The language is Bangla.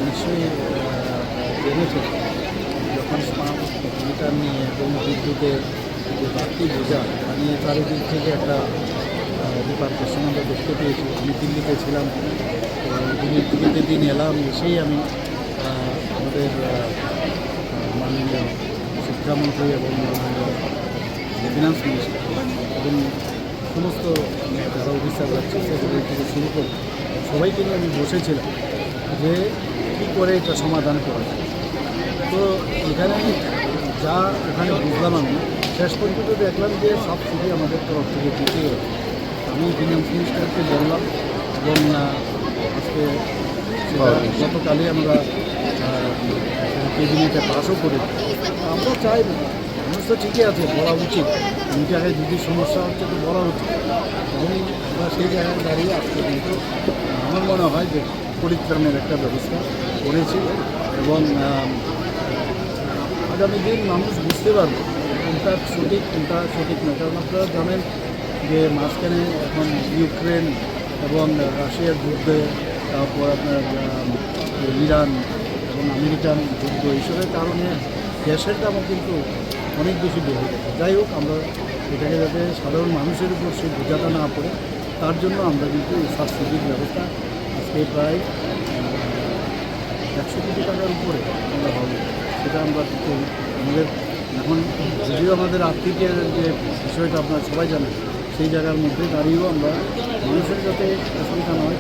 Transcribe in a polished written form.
নিশ্চয়ই জেনেছেন যখন স্মার্ট মিটার নিয়ে এবং বিদ্যুতের যে বাড়তি বোঝা তা নিয়ে চারিদিক থেকে একটা রিপারকেশন আমরা দেখতে পেয়েছি। আমি দিল্লিতে ছিলাম, তো দিল্লিতে দিন এলাম, এসেই আমি আমাদের মাননীয় শিক্ষামন্ত্রী এবং মাননীয় ফিনান্স মিনিস্টার এবং সমস্ত যারা অফিসাররা সেক্রেটারি থেকে শুরু করে সবাইকে নিয়ে আমি বসেছিলাম যে কী করে এটা সমাধান করা যায়। তো এখানে যা ওখানে বুঝলাম আমি শেষ পর্যন্ত দেখলাম যে সাবসিডি আমাদের তরফ থেকে দিতে হবে। আমি ফিনান্স মিনিস্টারকে বললাম এবং আজকে গতকালই আমরা ক্যাবিনেটে পাসও করে আমরা চাই মানুষ তো ঠিকই আছে, বলা উচিত এই জায়গায় যদি সমস্যা হচ্ছে তো বলা উচিত এবং আমরা সেই জায়গায় দাঁড়িয়ে আজকে কিন্তু আমার মনে হয় যে পরিত্রাণের একটা ব্যবস্থা করেছি এবং আগামী দিন মানুষ বুঝতে পারবে কোনটা সঠিক নয়। কারণ আপনারা জানেন যে মাঝখানে এখন ইউক্রেন এবং রাশিয়ার যুদ্ধে, তারপর আপনার ইরান এবং আমেরিকান যুদ্ধ এইসবের কারণে গ্যাসের দামও কিন্তু অনেক বেশি বেড়ে গেছে। যাই হোক, আমরা এটাকে যাতে সাধারণ মানুষের উপর সেই বোঝাটা না পড়ে তার জন্য আমরা কিন্তু এই সাবসিডির ব্যবস্থা আজকে প্রায় 100 কোটি টাকার উপরে আমরা হবে সেটা আমরা আমাদের এখন যদিও আমাদের আর্থিকের যে বিষয়টা আপনারা সবাই জানেন, সেই জায়গার মধ্যে দাঁড়িয়েও আমরা মানুষের যাতে অসুবিধা না হয়